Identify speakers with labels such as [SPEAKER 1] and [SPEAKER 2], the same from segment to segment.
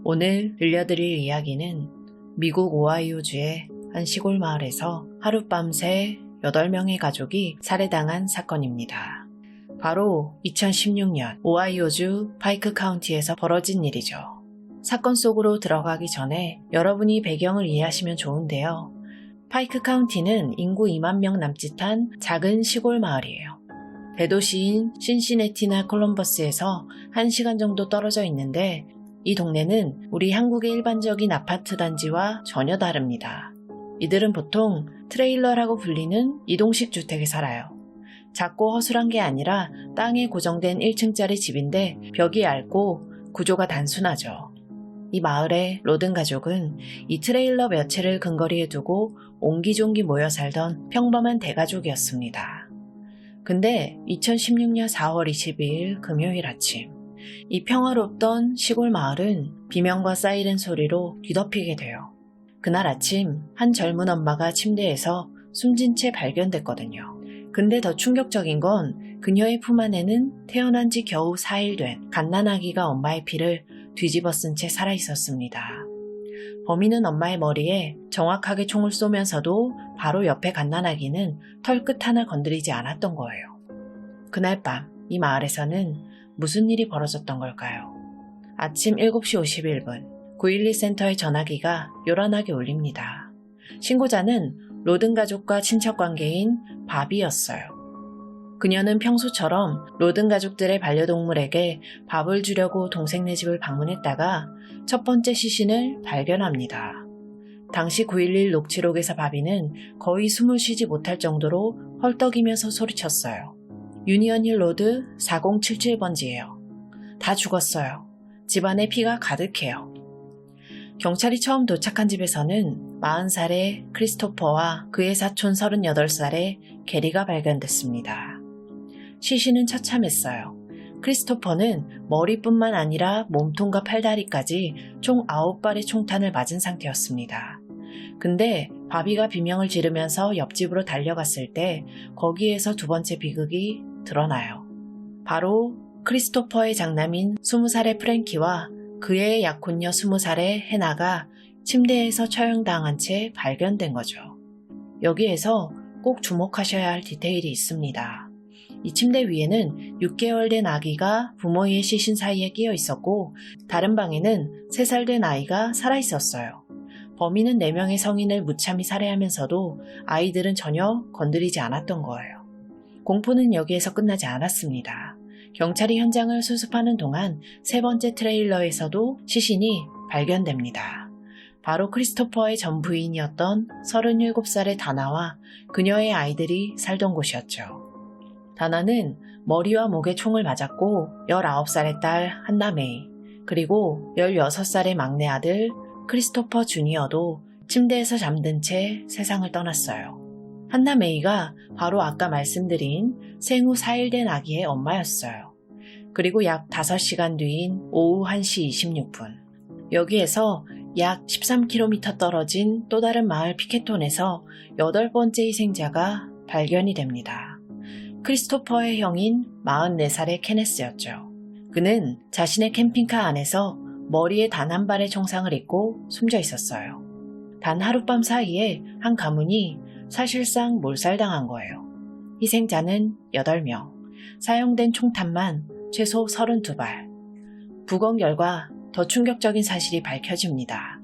[SPEAKER 1] 오늘 들려드릴 이야기는 미국 오하이오주의 한 시골 마을에서 하룻밤새 8명의 가족이 살해당한 사건입니다. 바로 2016년 오하이오주 파이크 카운티에서 벌어진 일이죠. 사건 속으로 들어가기 전에 여러분이 배경을 이해하시면 좋은데요. 파이크 카운티는 인구 2만 명 남짓한 작은 시골 마을이에요. 대도시인 신시내티나 콜럼버스에서 1시간 정도 떨어져 있는데 이 동네는 우리 한국의 일반적인 아파트 단지와 전혀 다릅니다. 이들은 보통 트레일러라고 불리는 이동식 주택에 살아요. 작고 허술한 게 아니라 땅에 고정된 1층짜리 집인데 벽이 얇고 구조가 단순하죠. 이 마을의 로든 가족은 이 트레일러 몇 채를 근거리에 두고 옹기종기 모여 살던 평범한 대가족이었습니다. 근데 2016년 4월 22일 금요일 아침, 이 평화롭던 시골 마을은 비명과 사이렌 소리로 뒤덮이게 돼요. 그날 아침 한 젊은 엄마가 침대에서 숨진 채 발견됐거든요. 근데 더 충격적인 건 그녀의 품 안에는 태어난 지 겨우 4일 된 갓난아기가 엄마의 피를 뒤집어 쓴 채 살아있었습니다. 범인은 엄마의 머리에 정확하게 총을 쏘면서도 바로 옆에 갓난아기는 털끝 하나 건드리지 않았던 거예요. 그날 밤 이 마을에서는 무슨 일이 벌어졌던 걸까요? 아침 7시 51분 911 센터의 전화기가 요란하게 울립니다. 신고자는 로든 가족과 친척 관계인 바비였어요. 그녀는 평소처럼 로든 가족들의 반려동물에게 밥을 주려고 동생네 집을 방문했다가 첫 번째 시신을 발견합니다. 당시 911 녹취록에서 바비는 거의 숨을 쉬지 못할 정도로 헐떡이면서 소리쳤어요. 유니언힐 로드 4077번지예요. 다 죽었어요. 집안에 피가 가득해요. 경찰이 처음 도착한 집에서는 40살의 크리스토퍼와 그의 사촌 38살의 게리가 발견됐습니다. 시신은 처참했어요. 크리스토퍼는 머리뿐만 아니라 몸통과 팔다리까지 총 9발의 총탄을 맞은 상태였습니다. 근데 바비가 비명을 지르면서 옆집으로 달려갔을 때 거기에서 두 번째 비극이 드러나요. 바로 크리스토퍼의 장남인 20살의 프랭키와 그의 약혼녀 20살의 해나가 침대에서 처형당한 채 발견된 거죠. 여기에서 꼭 주목하셔야 할 디테일이 있습니다. 이 침대 위에는 6개월 된 아기가 부모의 시신 사이에 끼어 있었고 다른 방에는 3살 된 아이가 살아있었어요. 범인은 4명의 성인을 무참히 살해하면서도 아이들은 전혀 건드리지 않았던 거예요. 공포는 여기에서 끝나지 않았습니다. 경찰이 현장을 수습하는 동안 세 번째 트레일러에서도 시신이 발견됩니다. 바로 크리스토퍼의 전 부인이었던 37살의 다나와 그녀의 아이들이 살던 곳이었죠. 다나는 머리와 목에 총을 맞았고 19살의 딸 한나 메이, 그리고 16살의 막내 아들 크리스토퍼 주니어도 침대에서 잠든 채 세상을 떠났어요. 한나 메이가 바로 아까 말씀드린 생후 4일 된 아기의 엄마였어요. 그리고 약 5시간 뒤인 오후 1시 26분. 여기에서 약 13km 떨어진 또 다른 마을 피케톤에서 8번째 희생자가 발견이 됩니다. 크리스토퍼의 형인 44살의 케네스였죠. 그는 자신의 캠핑카 안에서 머리에 단 한 발의 총상을 입고 숨져 있었어요. 단 하룻밤 사이에 한 가문이 사실상 몰살당한 거예요. 희생자는 8명, 사용된 총탄만 최소 32발. 부검 결과 더 충격적인 사실이 밝혀집니다.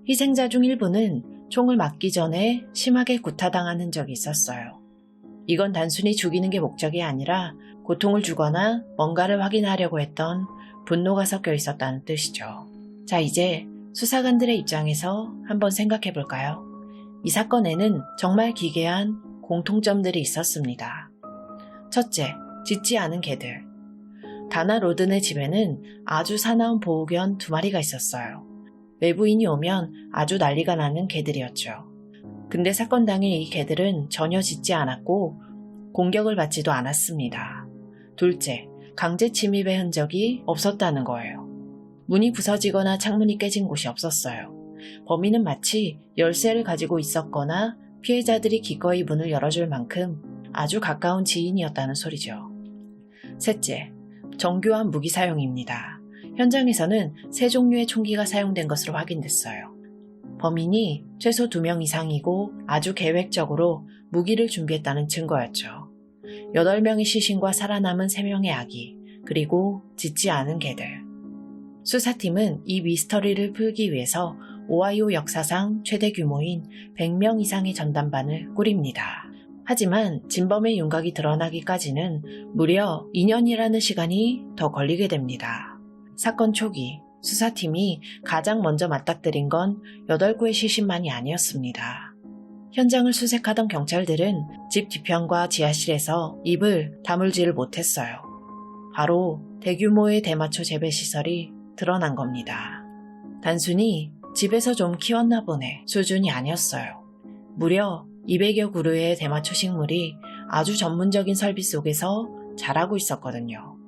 [SPEAKER 1] 희생자 중 일부는 총을 맞기 전에 심하게 구타당한 흔적이 있었어요. 이건 단순히 죽이는 게 목적이 아니라 고통을 주거나 뭔가를 확인하려고 했던 분노가 섞여 있었다는 뜻이죠. 자, 이제 수사관들의 입장에서 한번 생각해 볼까요? 이 사건에는 정말 기괴한 공통점들이 있었습니다. 첫째, 짖지 않은 개들. 다나 로든의 집에는 아주 사나운 보호견 2마리가 있었어요. 외부인이 오면 아주 난리가 나는 개들이었죠. 근데 사건 당일 이 개들은 전혀 짖지 않았고 공격을 받지도 않았습니다. 둘째, 강제 침입의 흔적이 없었다는 거예요. 문이 부서지거나 창문이 깨진 곳이 없었어요. 범인은 마치 열쇠를 가지고 있었거나 피해자들이 기꺼이 문을 열어줄 만큼 아주 가까운 지인이었다는 소리죠. 셋째, 정교한 무기 사용입니다. 현장에서는 3종류의 총기가 사용된 것으로 확인됐어요. 범인이 최소 2명 이상이고 아주 계획적으로 무기를 준비했다는 증거였죠. 8명의 시신과 살아남은 3명의 아기, 그리고 짖지 않은 개들. 수사팀은 이 미스터리를 풀기 위해서 오하이오 역사상 최대 규모인 100명 이상의 전담반을 꾸립니다. 하지만 진범의 윤곽이 드러나기까지는 무려 2년이라는 시간이 더 걸리게 됩니다. 사건 초기, 수사팀이 가장 먼저 맞닥뜨린 건 8구의 시신만이 아니었습니다. 현장을 수색하던 경찰들은 집 뒤편과 지하실에서 입을 다물지를 못했어요. 바로 대규모의 대마초 재배시설이 드러난 겁니다. 단순히 집에서 좀 키웠나 보네 수준이 아니었어요. 무려 200여 그루의 대마초 식물이 아주 전문적인 설비 속에서 자라고 있었거든요.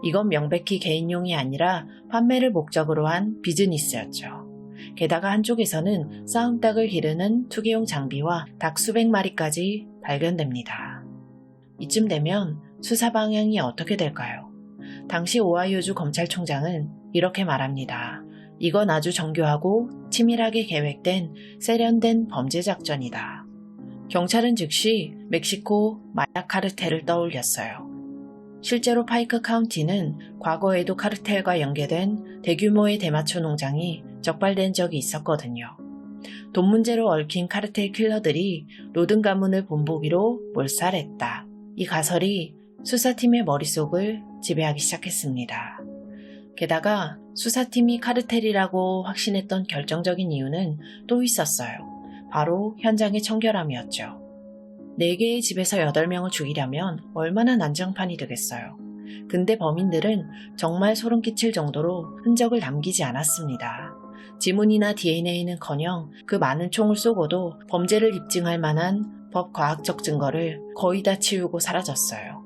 [SPEAKER 1] 이건 명백히 개인용이 아니라 판매를 목적으로 한 비즈니스였죠. 게다가 한쪽에서는 싸움닭을 기르는 투기용 장비와 닭 수백 마리까지 발견됩니다. 이쯤 되면 수사 방향이 어떻게 될까요? 당시 오하이오주 검찰총장은 이렇게 말합니다. 이건 아주 정교하고 치밀하게 계획된 세련된 범죄 작전이다. 경찰은 즉시 멕시코 마약 카르텔을 떠올렸어요. 실제로 파이크 카운티는 과거에도 카르텔과 연계된 대규모의 대마초 농장이 적발된 적이 있었거든요. 돈 문제로 얽힌 카르텔 킬러들이 로든 가문을 본보기로 몰살했다. 이 가설이 수사팀의 머릿속을 지배하기 시작했습니다. 게다가 수사팀이 카르텔이라고 확신했던 결정적인 이유는 또 있었어요. 바로 현장의 청결함이었죠. 4개의 집에서 8명을 죽이려면 얼마나 난장판이 되겠어요. 근데 범인들은 정말 소름 끼칠 정도로 흔적을 남기지 않았습니다. 지문이나 DNA는커녕 그 많은 총을 쏘고도 범죄를 입증할 만한 법과학적 증거를 거의 다 치우고 사라졌어요.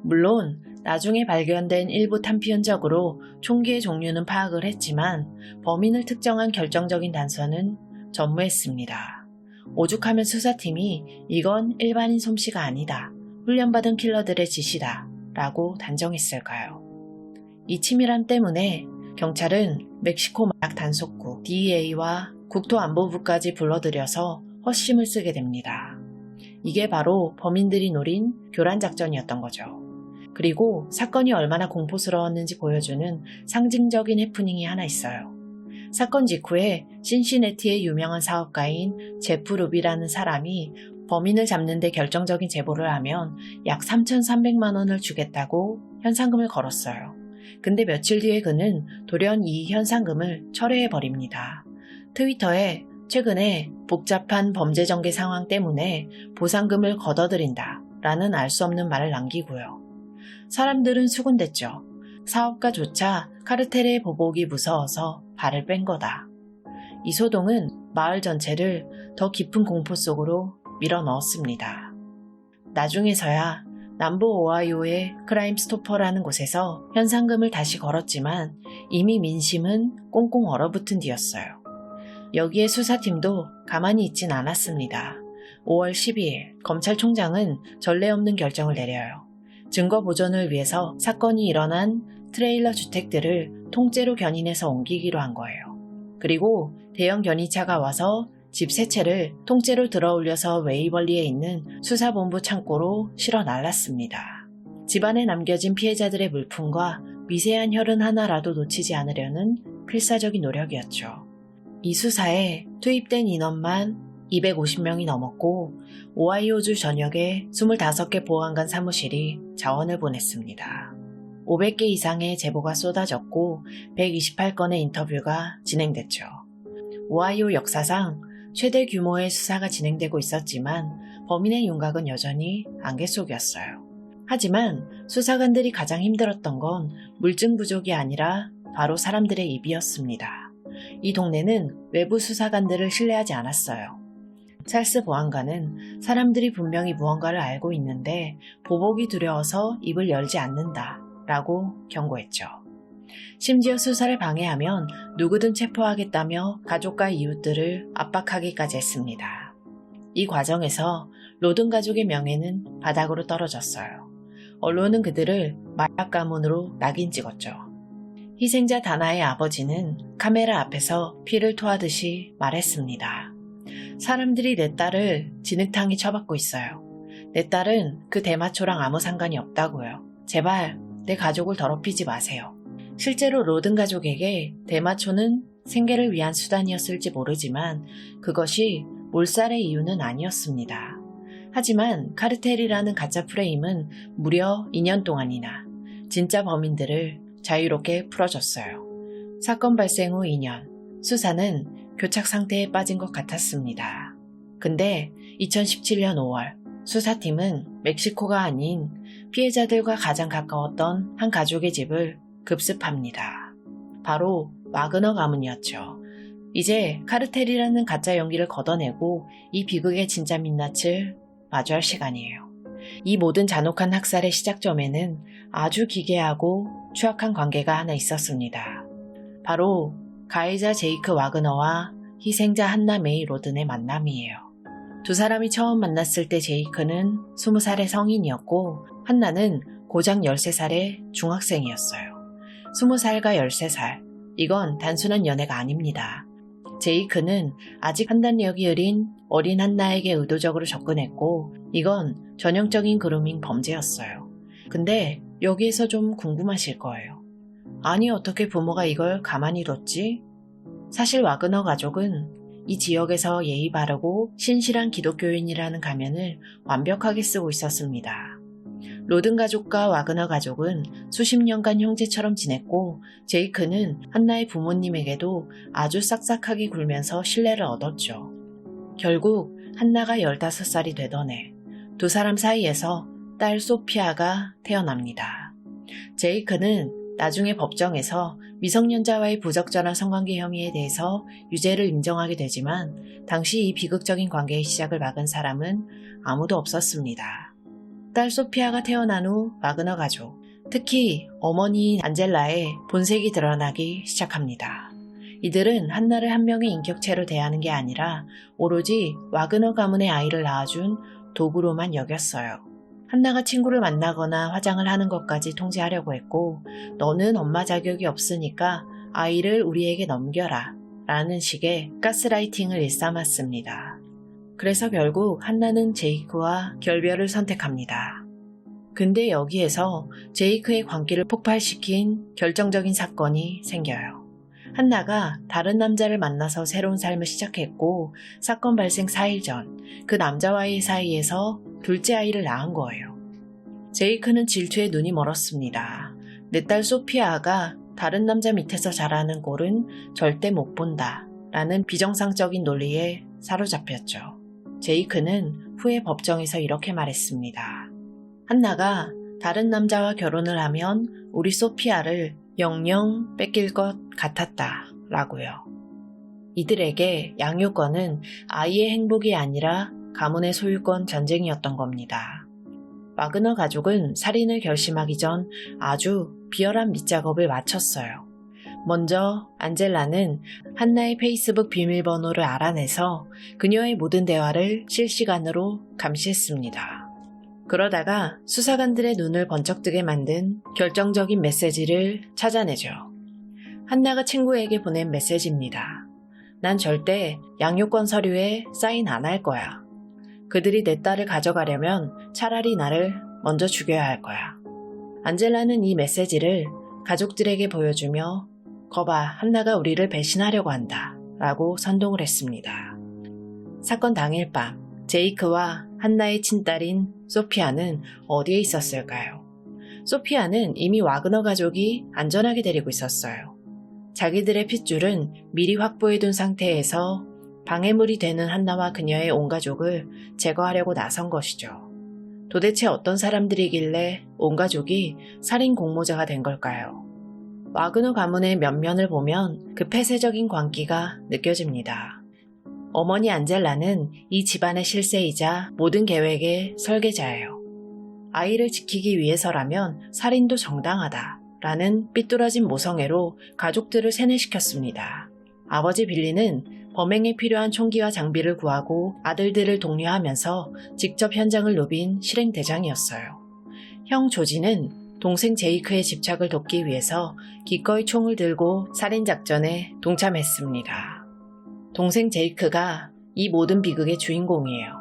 [SPEAKER 1] 물론 나중에 발견된 일부 탄피 흔적으로 총기의 종류는 파악을 했지만 범인을 특정한 결정적인 단서는 전무했습니다. 오죽하면 수사팀이 이건 일반인 솜씨가 아니다. 훈련받은 킬러들의 짓이다. 라고 단정했을까요? 이 치밀함 때문에 경찰은 멕시코 마약 단속국 DEA와 국토안보부까지 불러들여서 헛심을 쓰게 됩니다. 이게 바로 범인들이 노린 교란 작전이었던 거죠. 그리고 사건이 얼마나 공포스러웠는지 보여주는 상징적인 해프닝이 하나 있어요. 사건 직후에 신시내티의 유명한 사업가인 제프 루비라는 사람이 범인을 잡는 데 결정적인 제보를 하면 약 3,300만 원을 주겠다고 현상금을 걸었어요. 근데 며칠 뒤에 그는 돌연 이 현상금을 철회해버립니다. 트위터에 최근에 복잡한 범죄 전개 상황 때문에 보상금을 걷어들인다 라는 알 수 없는 말을 남기고요. 사람들은 수군댔죠. 사업가조차 카르텔의 보복이 무서워서 발을 뺀 거다. 이 소동은 마을 전체를 더 깊은 공포 속으로 밀어넣었습니다. 나중에서야 남부 오하이오의 크라임 스토퍼라는 곳에서 현상금을 다시 걸었지만 이미 민심은 꽁꽁 얼어붙은 뒤였어요. 여기에 수사팀도 가만히 있진 않았습니다. 5월 12일 검찰총장은 전례 없는 결정을 내려요. 증거 보존을 위해서 사건이 일어난 트레일러 주택들을 통째로 견인해서 옮기기로 한 거예요. 그리고 대형 견인차가 와서 집 3채를 통째로 들어올려서 웨이벌리에 있는 수사본부 창고로 실어 날랐습니다. 집안에 남겨진 피해자들의 물품과 미세한 혈흔 하나라도 놓치지 않으려는 필사적인 노력이었죠. 이 수사에 투입된 인원만 250명이 넘었고 오하이오주 전역에 25개 보안관 사무실이 자원을 보냈습니다. 500개 이상의 제보가 쏟아졌고 128건의 인터뷰가 진행됐죠. 오하이오 역사상 최대 규모의 수사가 진행되고 있었지만 범인의 윤곽은 여전히 안개 속이었어요. 하지만 수사관들이 가장 힘들었던 건 물증 부족이 아니라 바로 사람들의 입이었습니다. 이 동네는 외부 수사관들을 신뢰하지 않았어요. 찰스 보안관은 사람들이 분명히 무언가를 알고 있는데 보복이 두려워서 입을 열지 않는다 라고 경고했죠. 심지어 수사를 방해하면 누구든 체포하겠다며 가족과 이웃들을 압박하기까지 했습니다. 이 과정에서 로든 가족의 명예는 바닥으로 떨어졌어요. 언론은 그들을 마약 가문으로 낙인 찍었죠. 희생자 다나의 아버지는 카메라 앞에서 피를 토하듯이 말했습니다. 사람들이 내 딸을 진흙탕에 처박고 있어요. 내 딸은 그 대마초랑 아무 상관이 없다고요. 제발 내 가족을 더럽히지 마세요. 실제로 로든 가족에게 대마초는 생계를 위한 수단이었을지 모르지만 그것이 몰살의 이유는 아니었습니다. 하지만 카르텔이라는 가짜 프레임은 무려 2년 동안이나 진짜 범인들을 자유롭게 풀어줬어요. 사건 발생 후 2년, 수사는 교착 상태에 빠진 것 같았습니다. 근데 2017년 5월, 수사팀은 멕시코가 아닌 피해자들과 가장 가까웠던 한 가족의 집을 급습합니다. 바로 와그너 가문이었죠. 이제 카르텔이라는 가짜 연기를 걷어내고 이 비극의 진짜 민낯을 마주할 시간이에요. 이 모든 잔혹한 학살의 시작점에는 아주 기괴하고 추악한 관계가 하나 있었습니다. 바로 가해자 제이크 와그너와 희생자 한나 메이 로든의 만남이에요. 두 사람이 처음 만났을 때 제이크는 20살의 성인이었고 한나는 고작 13살의 중학생이었어요. 20살과 13살, 이건 단순한 연애가 아닙니다. 제이크는 아직 판단력이 흐린 어린 한나에게 의도적으로 접근했고 이건 전형적인 그루밍 범죄였어요. 근데 여기에서 좀 궁금하실 거예요. 아니 어떻게 부모가 이걸 가만히 뒀지? 사실 와그너 가족은 이 지역에서 예의 바르고 신실한 기독교인이라는 가면을 완벽하게 쓰고 있었습니다. 로든 가족과 와그너 가족은 수십 년간 형제처럼 지냈고 제이크는 한나의 부모님에게도 아주 싹싹하게 굴면서 신뢰를 얻었죠. 결국 한나가 15살이 되던 해 두 사람 사이에서 딸 소피아가 태어납니다. 제이크는 나중에 법정에서 미성년자와의 부적절한 성관계 혐의에 대해서 유죄를 인정하게 되지만 당시 이 비극적인 관계의 시작을 막은 사람은 아무도 없었습니다. 딸 소피아가 태어난 후 와그너 가족, 특히 어머니인 안젤라의 본색이 드러나기 시작합니다. 이들은 한나를 한 명의 인격체로 대하는 게 아니라 오로지 와그너 가문의 아이를 낳아준 도구로만 여겼어요. 한나가 친구를 만나거나 화장을 하는 것까지 통제하려고 했고 너는 엄마 자격이 없으니까 아이를 우리에게 넘겨라 라는 식의 가스라이팅을 일삼았습니다. 그래서 결국 한나는 제이크와 결별을 선택합니다. 근데 여기에서 제이크의 광기를 폭발시킨 결정적인 사건이 생겨요. 한나가 다른 남자를 만나서 새로운 삶을 시작했고 사건 발생 4일 전 그 남자와의 사이에서 둘째 아이를 낳은 거예요. 제이크는 질투에 눈이 멀었습니다. 내 딸 소피아가 다른 남자 밑에서 자라는 꼴은 절대 못 본다 라는 비정상적인 논리에 사로잡혔죠. 제이크는 후에 법정에서 이렇게 말했습니다. 한나가 다른 남자와 결혼을 하면 우리 소피아를 영영 뺏길 것 같았다 라고요. 이들에게 양육권은 아이의 행복이 아니라 가문의 소유권 전쟁이었던 겁니다. 와그너 가족은 살인을 결심하기 전 아주 비열한 밑작업을 마쳤어요. 먼저 안젤라는 한나의 페이스북 비밀번호를 알아내서 그녀의 모든 대화를 실시간으로 감시했습니다. 그러다가 수사관들의 눈을 번쩍 뜨게 만든 결정적인 메시지를 찾아내죠. 한나가 친구에게 보낸 메시지입니다. 난 절대 양육권 서류에 사인 안 할 거야. 그들이 내 딸을 가져가려면 차라리 나를 먼저 죽여야 할 거야. 안젤라는 이 메시지를 가족들에게 보여주며 거봐, 한나가 우리를 배신하려고 한다 라고 선동을 했습니다. 사건 당일 밤 제이크와 한나의 친딸인 소피아는 어디에 있었을까요? 소피아는 이미 와그너 가족이 안전하게 데리고 있었어요. 자기들의 핏줄은 미리 확보해둔 상태에서 방해물이 되는 한나와 그녀의 온 가족을 제거하려고 나선 것이죠. 도대체 어떤 사람들이길래 온 가족이 살인 공모자가 된 걸까요? 와그너 가문의 면면을 보면 그 폐쇄적인 광기가 느껴집니다. 어머니 안젤라는 이 집안의 실세이자 모든 계획의 설계자예요. 아이를 지키기 위해서라면 살인도 정당하다 라는 삐뚤어진 모성애로 가족들을 세뇌시켰습니다. 아버지 빌리는 범행에 필요한 총기와 장비를 구하고 아들들을 독려하면서 직접 현장을 누빈 실행대장이었어요. 형 조지는 동생 제이크의 집착을 돕기 위해서 기꺼이 총을 들고 살인작전에 동참했습니다. 동생 제이크가 이 모든 비극의 주인공이에요.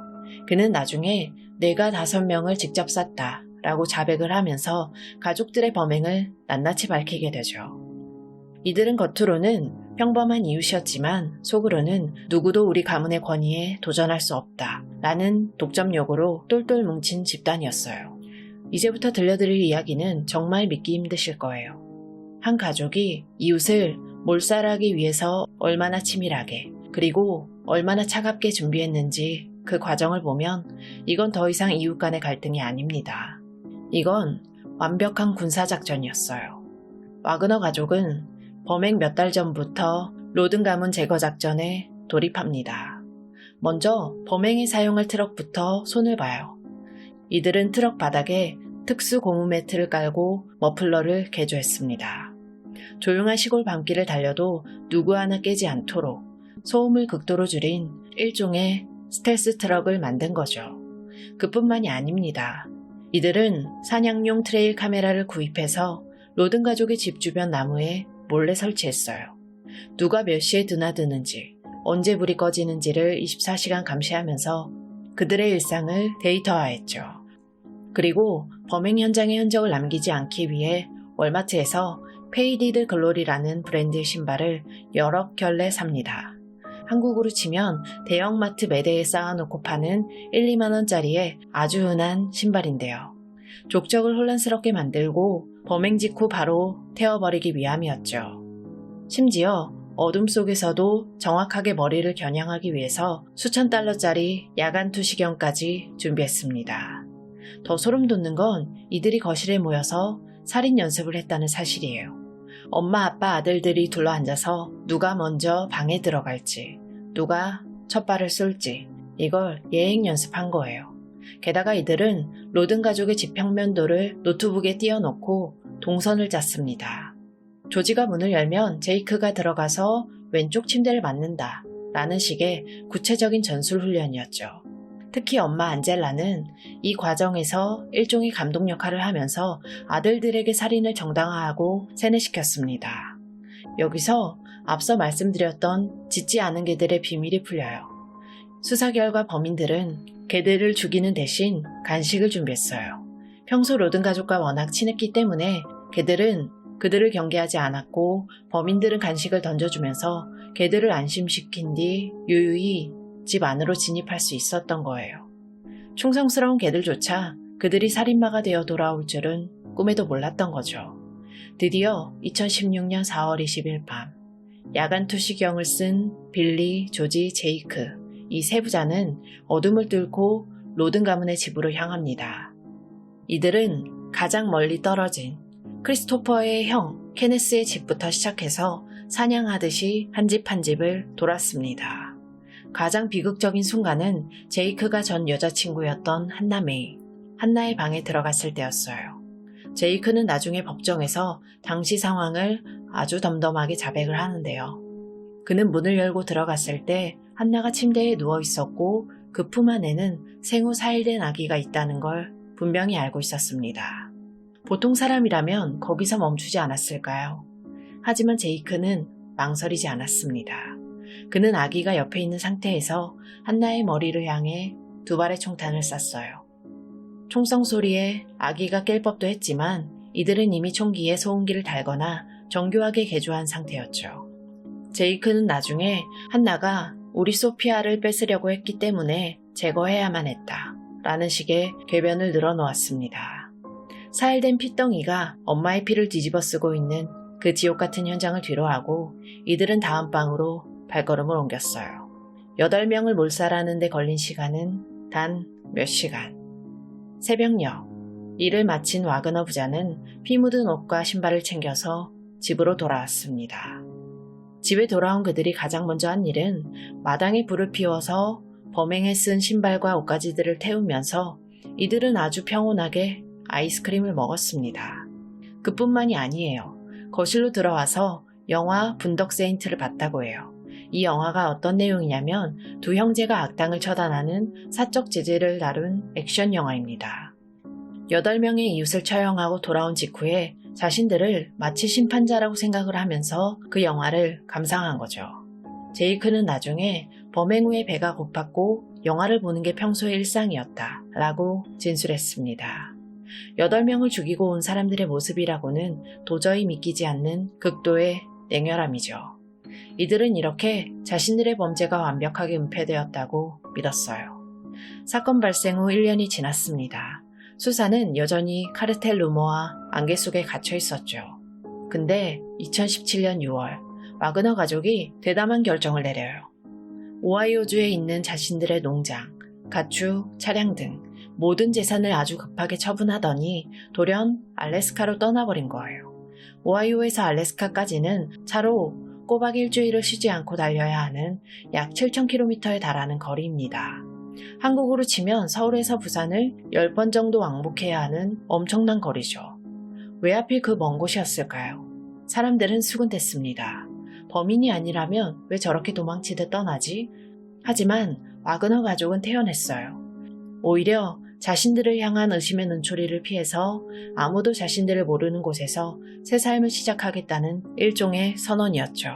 [SPEAKER 1] 그는 나중에 내가 5명을 직접 쐈다 라고 자백을 하면서 가족들의 범행을 낱낱이 밝히게 되죠. 이들은 겉으로는 평범한 이웃이었지만 속으로는 누구도 우리 가문의 권위에 도전할 수 없다 라는 독점욕으로 똘똘 뭉친 집단이었어요. 이제부터 들려드릴 이야기는 정말 믿기 힘드실 거예요. 한 가족이 이웃을 몰살하기 위해서 얼마나 치밀하게 그리고 얼마나 차갑게 준비했는지 그 과정을 보면 이건 더 이상 이웃 간의 갈등이 아닙니다. 이건 완벽한 군사작전이었어요. 와그너 가족은 범행 몇 달 전부터 로든 가문 제거 작전에 돌입합니다. 먼저 범행에 사용할 트럭부터 손을 봐요. 이들은 트럭 바닥에 특수 고무 매트를 깔고 머플러를 개조했습니다. 조용한 시골 밤길을 달려도 누구 하나 깨지 않도록 소음을 극도로 줄인 일종의 스텔스 트럭을 만든 거죠. 그뿐만이 아닙니다. 이들은 사냥용 트레일 카메라를 구입해서 로든 가족의 집 주변 나무에 몰래 설치했어요. 누가 몇 시에 드나드는지, 언제 불이 꺼지는지를 24시간 감시하면서 그들의 일상을 데이터화했죠. 그리고 범행 현장의 흔적을 남기지 않기 위해 월마트에서 페이디드 글로리라는 브랜드의 신발을 여러 켤레 삽니다. 한국으로 치면 대형마트 매대에 쌓아놓고 파는 1, 2만원짜리의 아주 흔한 신발인데요. 족적을 혼란스럽게 만들고 범행 직후 바로 태워버리기 위함이었죠. 심지어 어둠 속에서도 정확하게 머리를 겨냥하기 위해서 수천 달러짜리 야간 투시경까지 준비했습니다. 더 소름 돋는 건 이들이 거실에 모여서 살인 연습을 했다는 사실이에요. 엄마, 아빠, 아들들이 둘러앉아서 누가 먼저 방에 들어갈지, 누가 첫 발을 쏠지 이걸 예행 연습한 거예요. 게다가 이들은 로든 가족의 집 평면도를 노트북에 띄워놓고 동선을 짰습니다. 조지가 문을 열면 제이크가 들어가서 왼쪽 침대를 맞는다 라는 식의 구체적인 전술 훈련이었죠. 특히 엄마 안젤라는 이 과정에서 일종의 감독 역할을 하면서 아들들에게 살인을 정당화하고 세뇌시켰습니다. 여기서 앞서 말씀드렸던 짖지 않은 개들의 비밀이 풀려요. 수사 결과 범인들은 개들을 죽이는 대신 간식을 준비했어요. 평소 로든 가족과 워낙 친했기 때문에 개들은 그들을 경계하지 않았고 범인들은 간식을 던져주면서 개들을 안심시킨 뒤 유유히 집 안으로 진입할 수 있었던 거예요. 충성스러운 개들조차 그들이 살인마가 되어 돌아올 줄은 꿈에도 몰랐던 거죠. 드디어 2016년 4월 20일 밤 야간 투시경을 쓴 빌리, 조지, 제이크 이 세 부자는 어둠을 뚫고 로든 가문의 집으로 향합니다. 이들은 가장 멀리 떨어진 크리스토퍼의 형 케네스의 집부터 시작해서 사냥하듯이 한 집 한 집을 돌았습니다. 가장 비극적인 순간은 제이크가 전 여자친구였던 한나 메이, 한나의 방에 들어갔을 때였어요. 제이크는 나중에 법정에서 당시 상황을 아주 덤덤하게 자백을 하는데요. 그는 문을 열고 들어갔을 때 한나가 침대에 누워 있었고 그 품 안에는 생후 4일 된 아기가 있다는 걸 분명히 알고 있었습니다. 보통 사람이라면 거기서 멈추지 않았을까요? 하지만 제이크는 망설이지 않았습니다. 그는 아기가 옆에 있는 상태에서 한나의 머리를 향해 2발의 총탄을 쐈어요. 총성 소리에 아기가 깰 법도 했지만 이들은 이미 총기에 소음기를 달거나 정교하게 개조한 상태였죠. 제이크는 나중에 한나가 우리 소피아를 뺏으려고 했기 때문에 제거해야만 했다 라는 식의 궤변을 늘어놓았습니다. 사일된 피덩이가 엄마의 피를 뒤집어 쓰고 있는 그 지옥 같은 현장을 뒤로하고 이들은 다음 방으로 발걸음을 옮겼어요. 8명을 몰살하는 데 걸린 시간은 단 몇 시간. 새벽녘 일을 마친 와그너 부자는 피 묻은 옷과 신발을 챙겨서 집으로 돌아왔습니다. 집에 돌아온 그들이 가장 먼저 한 일은 마당에 불을 피워서 범행에 쓴 신발과 옷가지들을 태우면서 이들은 아주 평온하게 아이스크림을 먹었습니다. 그뿐만이 아니에요. 거실로 들어와서 영화 분덕 세인트를 봤다고 해요. 이 영화가 어떤 내용이냐면 두 형제가 악당을 처단하는 사적 제재를 다룬 액션 영화입니다. 8명의 이웃을 처형하고 돌아온 직후에 자신들을 마치 심판자라고 생각을 하면서 그 영화를 감상한 거죠. 제이크는 나중에 범행 후에 배가 고팠고 영화를 보는 게 평소의 일상이었다 라고 진술했습니다. 8명을 죽이고 온 사람들의 모습이라고는 도저히 믿기지 않는 극도의 냉혈함이죠. 이들은 이렇게 자신들의 범죄가 완벽하게 은폐되었다고 믿었어요. 사건 발생 후 1년이 지났습니다. 수사는 여전히 카르텔 루머와 안개 속에 갇혀 있었죠. 근데 2017년 6월 와그너 가족이 대담한 결정을 내려요. 오하이오주에 있는 자신들의 농장, 가축, 차량 등 모든 재산을 아주 급하게 처분하더니 돌연 알래스카로 떠나버린 거예요. 오하이오에서 알래스카까지는 차로 꼬박 일주일을 쉬지 않고 달려야 하는 약 7,000km에 달하는 거리입니다. 한국으로 치면 서울에서 부산을 10번 정도 왕복해야 하는 엄청난 거리죠. 왜 하필 그 먼 곳이었을까요? 사람들은 수군댔습니다. 범인이 아니라면 왜 저렇게 도망치듯 떠나지? 하지만 와그너 가족은 태연했어요. 오히려 자신들을 향한 의심의 눈초리를 피해서 아무도 자신들을 모르는 곳에서 새 삶을 시작하겠다는 일종의 선언이었죠.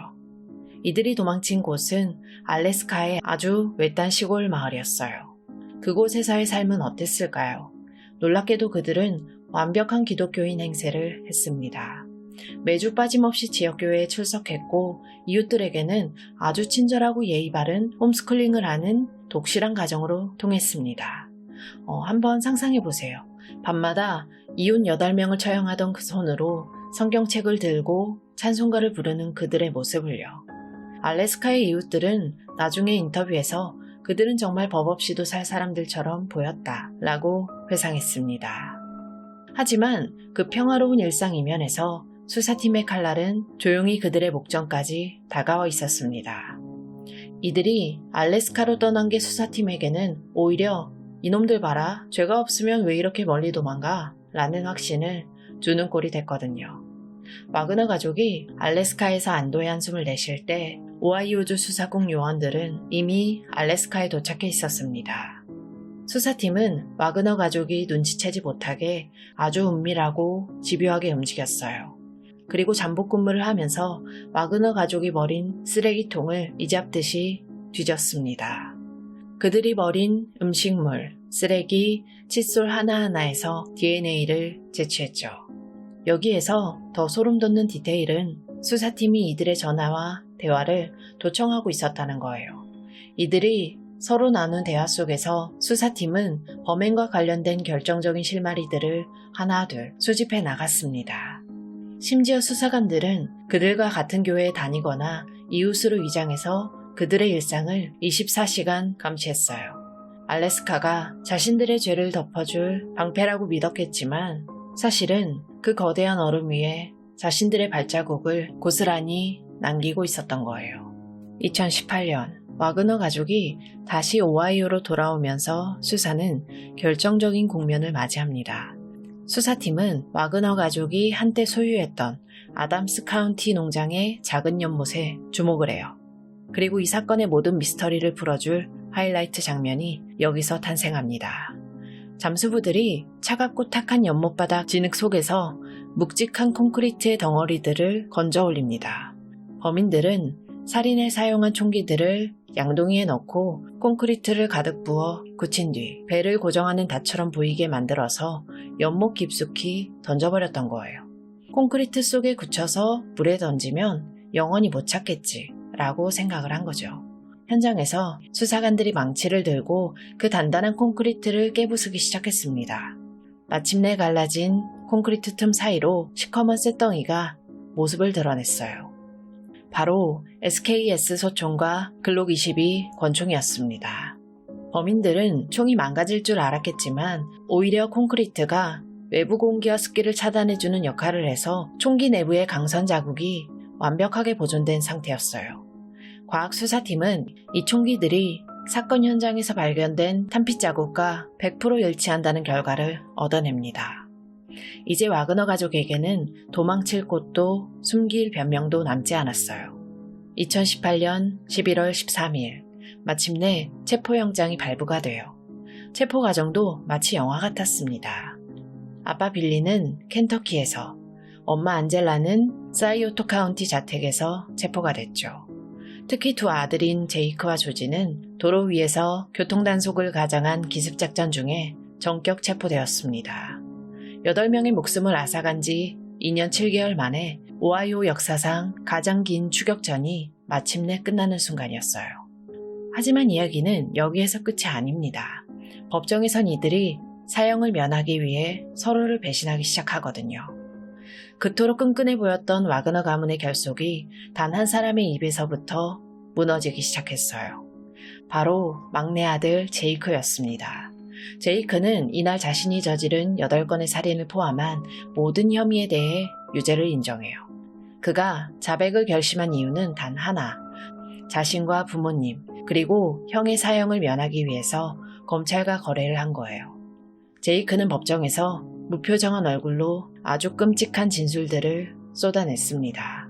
[SPEAKER 1] 이들이 도망친 곳은 알래스카의 아주 외딴 시골 마을이었어요. 그곳에서의 삶은 어땠을까요? 놀랍게도 그들은 완벽한 기독교인 행세를 했습니다. 매주 빠짐없이 지역교회에 출석했고 이웃들에게는 아주 친절하고 예의 바른 홈스쿨링을 하는 독실한 가정으로 통했습니다. 한번 상상해보세요. 밤마다 이웃 8명을 처형하던 그 손으로 성경책을 들고 찬송가를 부르는 그들의 모습을요. 알래스카의 이웃들은 나중에 인터뷰에서 그들은 정말 법 없이도 살 사람들처럼 보였다 라고 회상했습니다. 하지만 그 평화로운 일상 이면에서 수사팀의 칼날은 조용히 그들의 목전까지 다가와 있었습니다. 이들이 알래스카로 떠난 게 수사팀에게는 오히려 이놈들 봐라, 죄가 없으면 왜 이렇게 멀리 도망가? 라는 확신을 주는 꼴이 됐거든요. 와그너 가족이 알래스카에서 안도의 한숨을 내쉴 때 오하이오주 수사국 요원들은 이미 알래스카에 도착해 있었습니다. 수사팀은 와그너 가족이 눈치채지 못하게 아주 은밀하고 집요하게 움직였어요. 그리고 잠복 근무를 하면서 와그너 가족이 버린 쓰레기통을 이잡듯이 뒤졌습니다. 그들이 버린 음식물, 쓰레기, 칫솔 하나하나에서 DNA를 제취했죠. 여기에서 더 소름 돋는 디테일은 수사팀이 이들의 전화와 대화를 도청하고 있었다는 거예요. 이들이 서로 나눈 대화 속에서 수사팀은 범행과 관련된 결정적인 실마리들을 하나둘 수집해 나갔습니다. 심지어 수사관들은 그들과 같은 교회에 다니거나 이웃으로 위장해서 그들의 일상을 24시간 감시했어요. 알래스카가 자신들의 죄를 덮어줄 방패라고 믿었겠지만 사실은 그 거대한 얼음 위에 자신들의 발자국을 고스란히 남기고 있었던 거예요. 2018년 와그너 가족이 다시 오하이오로 돌아오면서 수사는 결정적인 국면을 맞이합니다. 수사팀은 와그너 가족이 한때 소유했던 아담스 카운티 농장의 작은 연못에 주목을 해요. 그리고 이 사건의 모든 미스터리를 풀어줄 하이라이트 장면이 여기서 탄생합니다. 잠수부들이 차갑고 탁한 연못바닥 진흙 속에서 묵직한 콘크리트의 덩어리들을 건져 올립니다. 범인들은 살인에 사용한 총기들을 양동이에 넣고 콘크리트를 가득 부어 굳힌 뒤 배를 고정하는 닷처럼 보이게 만들어서 연못 깊숙이 던져버렸던 거예요. 콘크리트 속에 굳혀서 물에 던지면 영원히 못 찾겠지 라고 생각을 한 거죠. 현장에서 수사관들이 망치를 들고 그 단단한 콘크리트를 깨부수기 시작했습니다. 마침내 갈라진 콘크리트 틈 사이로 시커먼 쇳덩이가 모습을 드러냈어요. 바로 SKS 소총과 글록 22 권총이었습니다. 범인들은 총이 망가질 줄 알았겠지만 오히려 콘크리트가 외부 공기와 습기를 차단해주는 역할을 해서 총기 내부의 강선 자국이 완벽하게 보존된 상태였어요. 과학수사팀은 이 총기들이 사건 현장에서 발견된 탄피 자국과 100% 일치한다는 결과를 얻어냅니다. 이제 와그너 가족에게는 도망칠 곳도 숨길 변명도 남지 않았어요. 2018년 11월 13일 마침내 체포영장이 발부가 돼요. 체포 과정도 마치 영화 같았습니다. 아빠 빌리는 켄터키에서, 엄마 안젤라는 사이오토 카운티 자택에서 체포가 됐죠. 특히 두 아들인 제이크와 조지는 도로 위에서 교통단속을 가장한 기습작전 중에 전격 체포되었습니다. 8명의 목숨을 앗아간 지 2년 7개월 만에 오하이오 역사상 가장 긴 추격전이 마침내 끝나는 순간이었어요. 하지만 이야기는 여기에서 끝이 아닙니다. 법정에선 이들이 사형을 면하기 위해 서로를 배신하기 시작하거든요. 그토록 끈끈해 보였던 와그너 가문의 결속이 단 한 사람의 입에서부터 무너지기 시작했어요. 바로 막내 아들 제이크였습니다. 제이크는 이날 자신이 저지른 8건의 살인을 포함한 모든 혐의에 대해 유죄를 인정해요. 그가 자백을 결심한 이유는 단 하나, 자신과 부모님 그리고 형의 사형을 면하기 위해서 검찰과 거래를 한 거예요. 제이크는 법정에서 무표정한 얼굴로 아주 끔찍한 진술들을 쏟아냈습니다.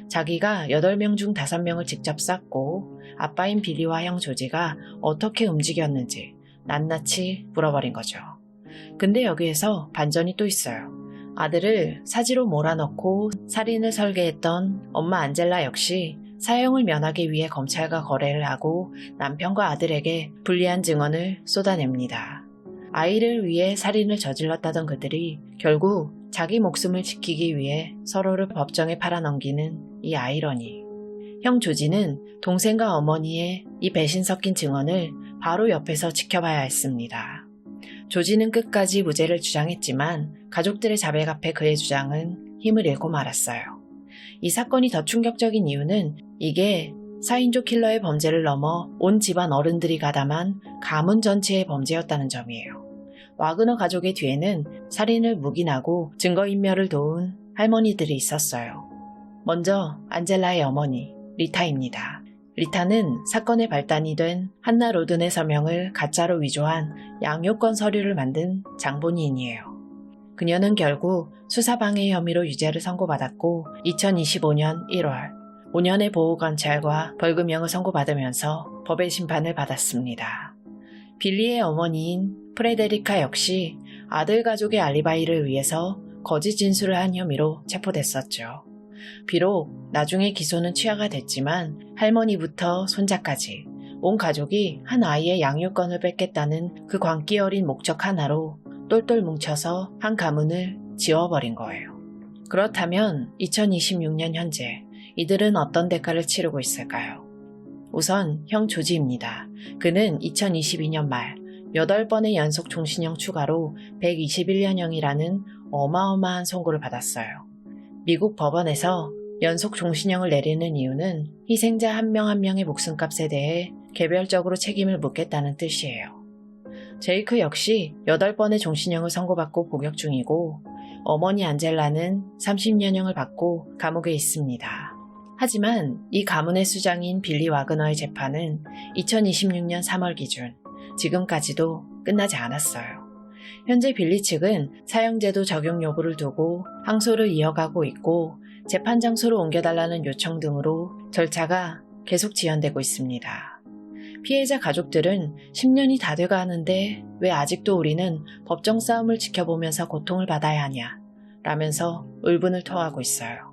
[SPEAKER 1] 자기가 8명 중 5명을 직접 쐈고 아빠인 빌리와 형 조지가 어떻게 움직였는지 낱낱이 물어버린 거죠. 근데 여기에서 반전이 또 있어요. 아들을 사지로 몰아넣고 살인을 설계했던 엄마 안젤라 역시 사형을 면하기 위해 검찰과 거래를 하고 남편과 아들에게 불리한 증언을 쏟아냅니다. 아이를 위해 살인을 저질렀다던 그들이 결국 자기 목숨을 지키기 위해 서로를 법정에 팔아넘기는 이 아이러니. 형 조지는 동생과 어머니의 이 배신 섞인 증언을 바로 옆에서 지켜봐야 했습니다. 조지는 끝까지 무죄를 주장했지만 가족들의 자백 앞에 그의 주장은 힘을 잃고 말았어요. 이 사건이 더 충격적인 이유는 이게 4인조 킬러의 범죄를 넘어 온 집안 어른들이 가담한 가문 전체의 범죄였다는 점이에요. 와그너 가족의 뒤에는 살인을 묵인하고 증거인멸을 도운 할머니들이 있었어요. 먼저 안젤라의 어머니 리타입니다. 리타는 사건의 발단이 된 한나 로든의 서명을 가짜로 위조한 양육권 서류를 만든 장본인이에요. 그녀는 결국 수사방해 혐의로 유죄를 선고받았고 2025년 1월 5년의 보호관찰과 벌금형을 선고받으면서 법의 심판을 받았습니다. 빌리의 어머니인 프레데리카 역시 아들 가족의 알리바이를 위해서 거짓 진술을 한 혐의로 체포됐었죠. 비록 나중에 기소는 취하가 됐지만 할머니부터 손자까지 온 가족이 한 아이의 양육권을 뺏겠다는 그 광기 어린 목적 하나로 똘똘 뭉쳐서 한 가문을 지워버린 거예요. 그렇다면 2026년 현재 이들은 어떤 대가를 치르고 있을까요? 우선 형 조지입니다. 그는 2022년 말 8번의 연속 종신형 추가로 121년형이라는 어마어마한 선고를 받았어요. 미국 법원에서 연속 종신형을 내리는 이유는 희생자 한 명 한 명의 목숨값에 대해 개별적으로 책임을 묻겠다는 뜻이에요. 제이크 역시 8번의 종신형을 선고받고 복역 중이고 어머니 안젤라는 30년형을 받고 감옥에 있습니다. 하지만 이 가문의 수장인 빌리 와그너의 재판은 2026년 3월 기준 지금까지도 끝나지 않았어요. 현재 빌리 측은 사형제도 적용 여부를 두고 항소를 이어가고 있고 재판 장소로 옮겨달라는 요청 등으로 절차가 계속 지연되고 있습니다. 피해자 가족들은 10년이 다 돼가는데 왜 아직도 우리는 법정 싸움을 지켜보면서 고통을 받아야 하냐 라면서 울분을 토하고 있어요.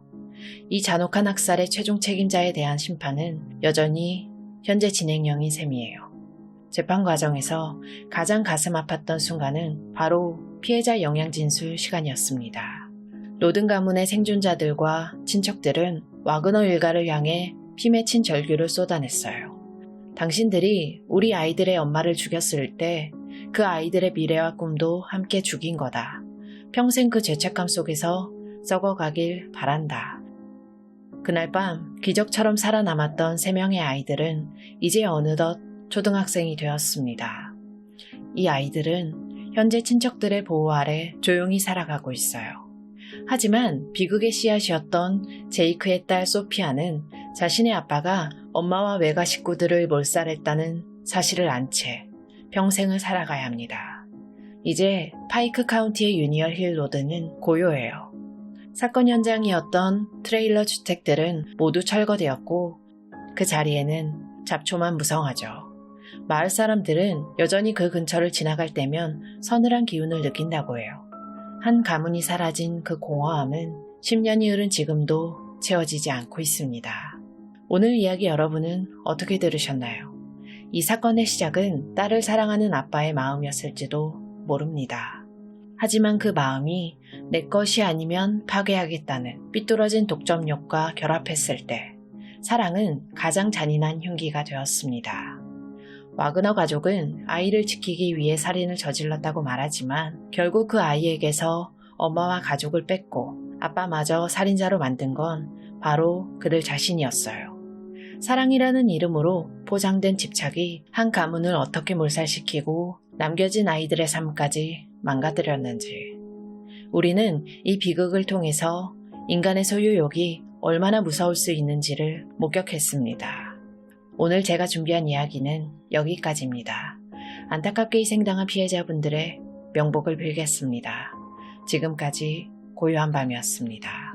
[SPEAKER 1] 이 잔혹한 학살의 최종 책임자에 대한 심판은 여전히 현재 진행형인 셈이에요. 재판 과정에서 가장 가슴 아팠던 순간은 바로 피해자 영양 진술 시간이었습니다. 로든 가문의 생존자들과 친척들은 와그너 일가를 향해 피 맺힌 절규를 쏟아냈어요. 당신들이 우리 아이들의 엄마를 죽였을 때 그 아이들의 미래와 꿈도 함께 죽인 거다. 평생 그 죄책감 속에서 썩어가길 바란다. 그날 밤 기적처럼 살아남았던 3명의 아이들은 이제 어느덧 초등학생이 되었습니다. 이 아이들은 현재 친척들의 보호 아래 조용히 살아가고 있어요. 하지만 비극의 씨앗이었던 제이크의 딸 소피아는 자신의 아빠가 엄마와 외가 식구들을 몰살했다는 사실을 안 채 평생을 살아가야 합니다. 이제 파이크 카운티의 유니얼 힐 로드는 고요해요. 사건 현장이었던 트레일러 주택들은 모두 철거되었고 그 자리에는 잡초만 무성하죠. 마을 사람들은 여전히 그 근처를 지나갈 때면 서늘한 기운을 느낀다고 해요. 한 가문이 사라진 그 공허함은 10년이 흐른 지금도 채워지지 않고 있습니다. 오늘 이야기 여러분은 어떻게 들으셨나요? 이 사건의 시작은 딸을 사랑하는 아빠의 마음이었을지도 모릅니다. 하지만 그 마음이 내 것이 아니면 파괴하겠다는 삐뚤어진 독점욕과 결합했을 때 사랑은 가장 잔인한 흉기가 되었습니다. 와그너 가족은 아이를 지키기 위해 살인을 저질렀다고 말하지만 결국 그 아이에게서 엄마와 가족을 뺏고 아빠마저 살인자로 만든 건 바로 그들 자신이었어요. 사랑이라는 이름으로 포장된 집착이 한 가문을 어떻게 몰살시키고 남겨진 아이들의 삶까지 망가뜨렸는지 우리는 이 비극을 통해서 인간의 소유욕이 얼마나 무서울 수 있는지를 목격했습니다. 오늘 제가 준비한 이야기는 여기까지입니다. 안타깝게 희생당한 피해자분들의 명복을 빌겠습니다. 지금까지 고요한 밤이었습니다.